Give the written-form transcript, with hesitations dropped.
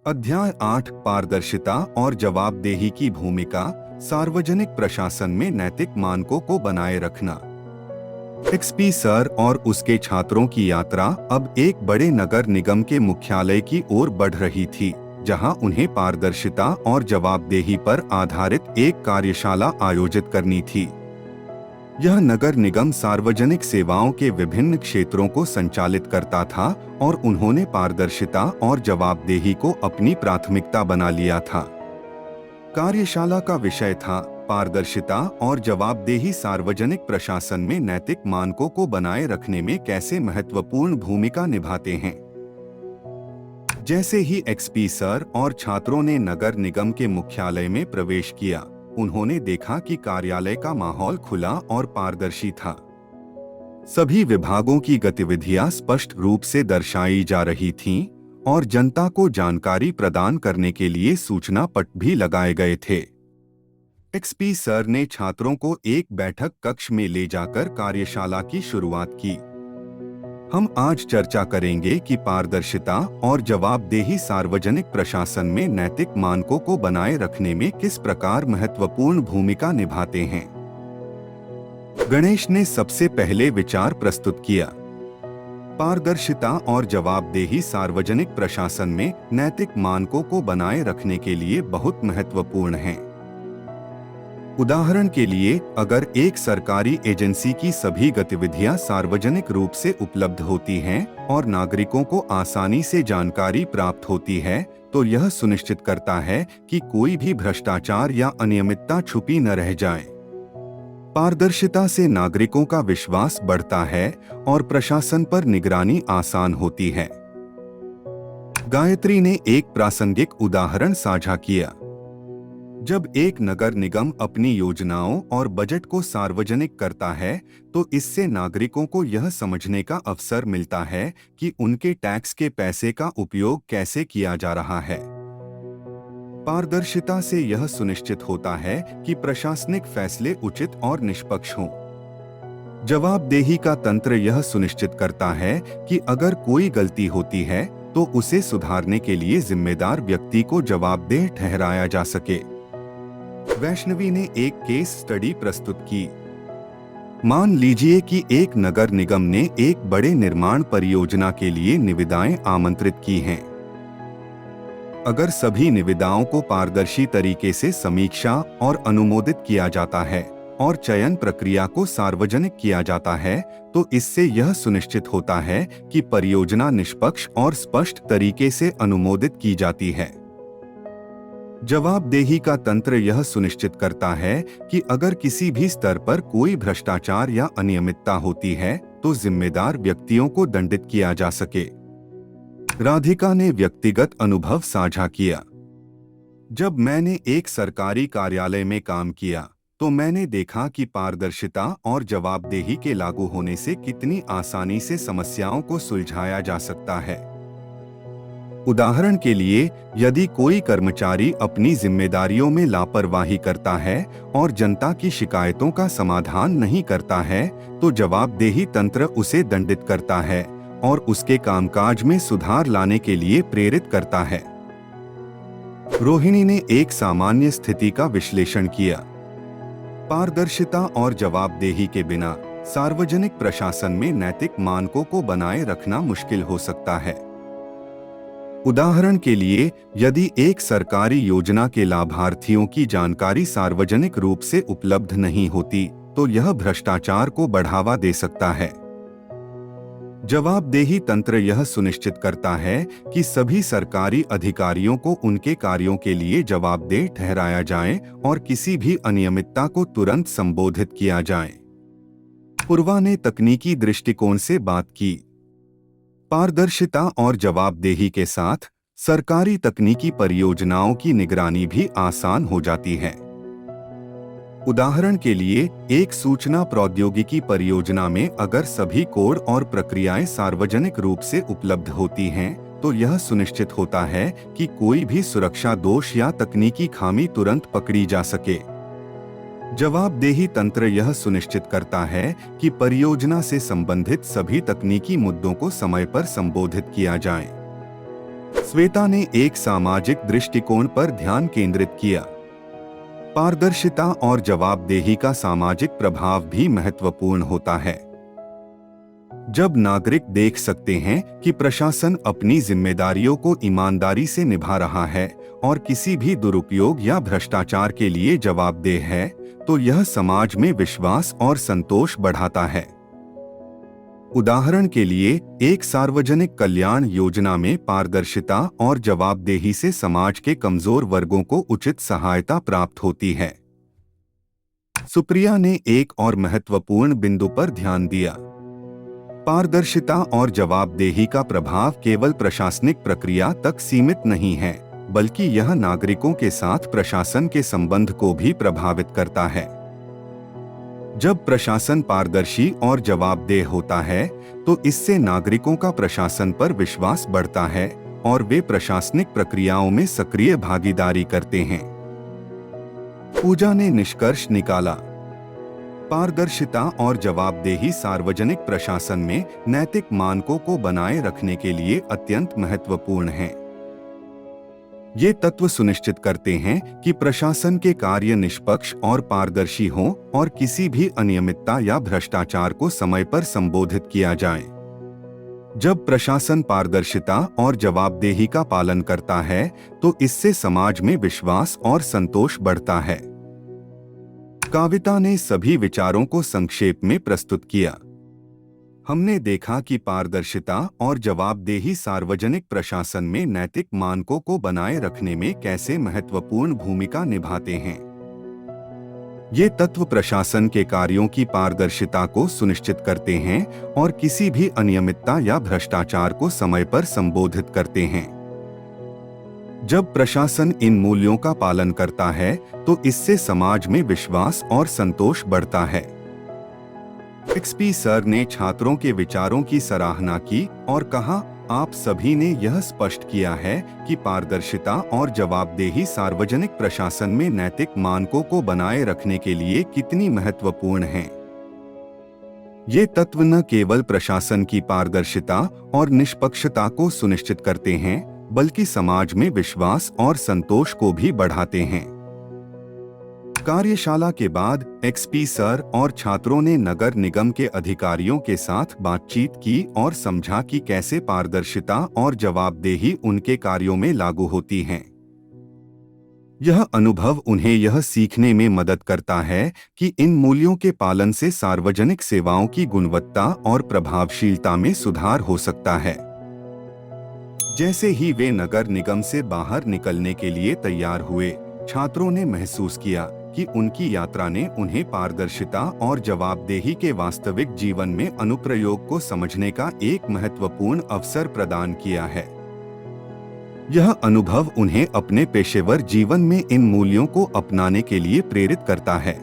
अध्याय 8 पारदर्शिता और जवाबदेही की भूमिका सार्वजनिक प्रशासन में नैतिक मानकों को बनाए रखना। एक्सपी सर और उसके छात्रों की यात्रा अब एक बड़े नगर निगम के मुख्यालय की ओर बढ़ रही थी, जहां उन्हें पारदर्शिता और जवाबदेही पर आधारित एक कार्यशाला आयोजित करनी थी। यह नगर निगम सार्वजनिक सेवाओं के विभिन्न क्षेत्रों को संचालित करता था और उन्होंने पारदर्शिता और जवाबदेही को अपनी प्राथमिकता बना लिया था। कार्यशाला का विषय था पारदर्शिता और जवाबदेही सार्वजनिक प्रशासन में नैतिक मानकों को बनाए रखने में कैसे महत्वपूर्ण भूमिका निभाते हैं। जैसे ही एक्सपी सर और छात्रों ने नगर निगम के मुख्यालय में प्रवेश किया, उन्होंने देखा कि कार्यालय का माहौल खुला और पारदर्शी था। सभी विभागों की गतिविधियां स्पष्ट रूप से दर्शाई जा रही थीं और जनता को जानकारी प्रदान करने के लिए सूचना पट भी लगाए गए थे। एक्सपी सर ने छात्रों को एक बैठक कक्ष में ले जाकर कार्यशाला की शुरुआत की। हम आज चर्चा करेंगे कि पारदर्शिता और जवाबदेही सार्वजनिक प्रशासन में नैतिक मानकों को बनाए रखने में किस प्रकार महत्वपूर्ण भूमिका निभाते हैं। गणेश ने सबसे पहले विचार प्रस्तुत किया। पारदर्शिता और जवाबदेही सार्वजनिक प्रशासन में नैतिक मानकों को बनाए रखने के लिए बहुत महत्वपूर्ण हैं। उदाहरण के लिए, अगर एक सरकारी एजेंसी की सभी गतिविधियां सार्वजनिक रूप से उपलब्ध होती हैं और नागरिकों को आसानी से जानकारी प्राप्त होती है, तो यह सुनिश्चित करता है कि कोई भी भ्रष्टाचार या अनियमितता छुपी न रह जाए। पारदर्शिता से नागरिकों का विश्वास बढ़ता है और प्रशासन पर निगरानी आसान होती है। गायत्री ने एक प्रासंगिक उदाहरण साझा किया। जब एक नगर निगम अपनी योजनाओं और बजट को सार्वजनिक करता है, तो इससे नागरिकों को यह समझने का अवसर मिलता है कि उनके टैक्स के पैसे का उपयोग कैसे किया जा रहा है। पारदर्शिता से यह सुनिश्चित होता है कि प्रशासनिक फैसले उचित और निष्पक्ष हों। जवाबदेही का तंत्र यह सुनिश्चित करता है कि अगर कोई गलती होती है, तो उसे सुधारने के लिए जिम्मेदार व्यक्ति को जवाबदेह ठहराया जा सके। वैष्णवी ने एक केस स्टडी प्रस्तुत की। मान लीजिए कि एक नगर निगम ने एक बड़े निर्माण परियोजना के लिए निविदाएं आमंत्रित की हैं। अगर सभी निविदाओं को पारदर्शी तरीके से समीक्षा और अनुमोदित किया जाता है और चयन प्रक्रिया को सार्वजनिक किया जाता है, तो इससे यह सुनिश्चित होता है कि परियोजना निष्पक्ष और स्पष्ट तरीके से अनुमोदित की जाती है। जवाबदेही का तंत्र यह सुनिश्चित करता है कि अगर किसी भी स्तर पर कोई भ्रष्टाचार या अनियमितता होती है, तो जिम्मेदार व्यक्तियों को दंडित किया जा सके। राधिका ने व्यक्तिगत अनुभव साझा किया। जब मैंने एक सरकारी कार्यालय में काम किया, तो मैंने देखा कि पारदर्शिता और जवाबदेही के लागू होने से कितनी आसानी से समस्याओं को सुलझाया जा सकता है। उदाहरण के लिए, यदि कोई कर्मचारी अपनी जिम्मेदारियों में लापरवाही करता है और जनता की शिकायतों का समाधान नहीं करता है, तो जवाबदेही तंत्र उसे दंडित करता है और उसके कामकाज में सुधार लाने के लिए प्रेरित करता है। रोहिणी ने एक सामान्य स्थिति का विश्लेषण किया। पारदर्शिता और जवाबदेही के बिना सार्वजनिक प्रशासन में नैतिक मानकों को बनाए रखना मुश्किल हो सकता है। उदाहरण के लिए, यदि एक सरकारी योजना के लाभार्थियों की जानकारी सार्वजनिक रूप से उपलब्ध नहीं होती, तो यह भ्रष्टाचार को बढ़ावा दे सकता है। जवाबदेही तंत्र यह सुनिश्चित करता है कि सभी सरकारी अधिकारियों को उनके कार्यों के लिए जवाबदेह ठहराया जाए और किसी भी अनियमितता को तुरंत संबोधित किया जाए। पूर्वा ने तकनीकी दृष्टिकोण से बात की। पारदर्शिता और जवाबदेही के साथ सरकारी तकनीकी परियोजनाओं की निगरानी भी आसान हो जाती है। उदाहरण के लिए, एक सूचना प्रौद्योगिकी परियोजना में अगर सभी कोड और प्रक्रियाएं सार्वजनिक रूप से उपलब्ध होती हैं, तो यह सुनिश्चित होता है कि कोई भी सुरक्षा दोष या तकनीकी खामी तुरंत पकड़ी जा सके। जवाबदेही तंत्र यह सुनिश्चित करता है कि परियोजना से संबंधित सभी तकनीकी मुद्दों को समय पर संबोधित किया जाए। श्वेता ने एक सामाजिक दृष्टिकोण पर ध्यान केंद्रित किया। पारदर्शिता और जवाबदेही का सामाजिक प्रभाव भी महत्वपूर्ण होता है। जब नागरिक देख सकते हैं कि प्रशासन अपनी जिम्मेदारियों को ईमानदारी से निभा रहा है और किसी भी दुरुपयोग या भ्रष्टाचार के लिए जवाबदेह है, तो यह समाज में विश्वास और संतोष बढ़ाता है। उदाहरण के लिए, एक सार्वजनिक कल्याण योजना में पारदर्शिता और जवाबदेही से समाज के कमजोर वर्गों को उचित सहायता प्राप्त होती है। सुप्रिया ने एक और महत्वपूर्ण बिंदु पर ध्यान दिया। पारदर्शिता और जवाबदेही का प्रभाव केवल प्रशासनिक प्रक्रिया तक सीमित नहीं है, बल्कि यह नागरिकों के साथ प्रशासन के संबंध को भी प्रभावित करता है। जब प्रशासन पारदर्शी और जवाबदेह होता है, तो इससे नागरिकों का प्रशासन पर विश्वास बढ़ता है और वे प्रशासनिक प्रक्रियाओं में सक्रिय भागीदारी करते हैं। पूजा ने निष्कर्ष निकाला, पारदर्शिता और जवाबदेही सार्वजनिक प्रशासन में नैतिक मानकों को बनाए रखने के लिए अत्यंत महत्वपूर्ण हैं। ये तत्व सुनिश्चित करते हैं कि प्रशासन के कार्य निष्पक्ष और पारदर्शी हों और किसी भी अनियमितता या भ्रष्टाचार को समय पर संबोधित किया जाए। जब प्रशासन पारदर्शिता और जवाबदेही का पालन करता है, तो इससे समाज में विश्वास और संतोष बढ़ता है। काविता ने सभी विचारों को संक्षेप में प्रस्तुत किया। हमने देखा कि पारदर्शिता और जवाबदेही सार्वजनिक प्रशासन में नैतिक मानकों को बनाए रखने में कैसे महत्वपूर्ण भूमिका निभाते हैं। ये तत्व प्रशासन के कार्यों की पारदर्शिता को सुनिश्चित करते हैं और किसी भी अनियमितता या भ्रष्टाचार को समय पर संबोधित करते हैं। जब प्रशासन इन मूल्यों का पालन करता है, तो इससे समाज में विश्वास और संतोष बढ़ता है। एक्सपी सर ने छात्रों के विचारों की सराहना की और कहा, आप सभी ने यह स्पष्ट किया है कि पारदर्शिता और जवाबदेही सार्वजनिक प्रशासन में नैतिक मानकों को बनाए रखने के लिए कितनी महत्वपूर्ण हैं। ये तत्व न केवल प्रशासन की पारदर्शिता और निष्पक्षता को सुनिश्चित करते हैं, बल्कि समाज में विश्वास और संतोष को भी बढ़ाते हैं। कार्यशाला के बाद एक्सपी सर और छात्रों ने नगर निगम के अधिकारियों के साथ बातचीत की और समझा कि कैसे पारदर्शिता और जवाबदेही उनके कार्यों में लागू होती हैं। यह अनुभव उन्हें यह सीखने में मदद करता है कि इन मूल्यों के पालन से सार्वजनिक सेवाओं की गुणवत्ता और प्रभावशीलता में सुधार हो सकता है। जैसे ही वे नगर निगम से बाहर निकलने के लिए तैयार हुए, छात्रों ने महसूस किया कि उनकी यात्रा ने उन्हें पारदर्शिता और जवाबदेही के वास्तविक जीवन में अनुप्रयोग को समझने का एक महत्वपूर्ण अवसर प्रदान किया है। यह अनुभव उन्हें अपने पेशेवर जीवन में इन मूल्यों को अपनाने के लिए प्रेरित करता है।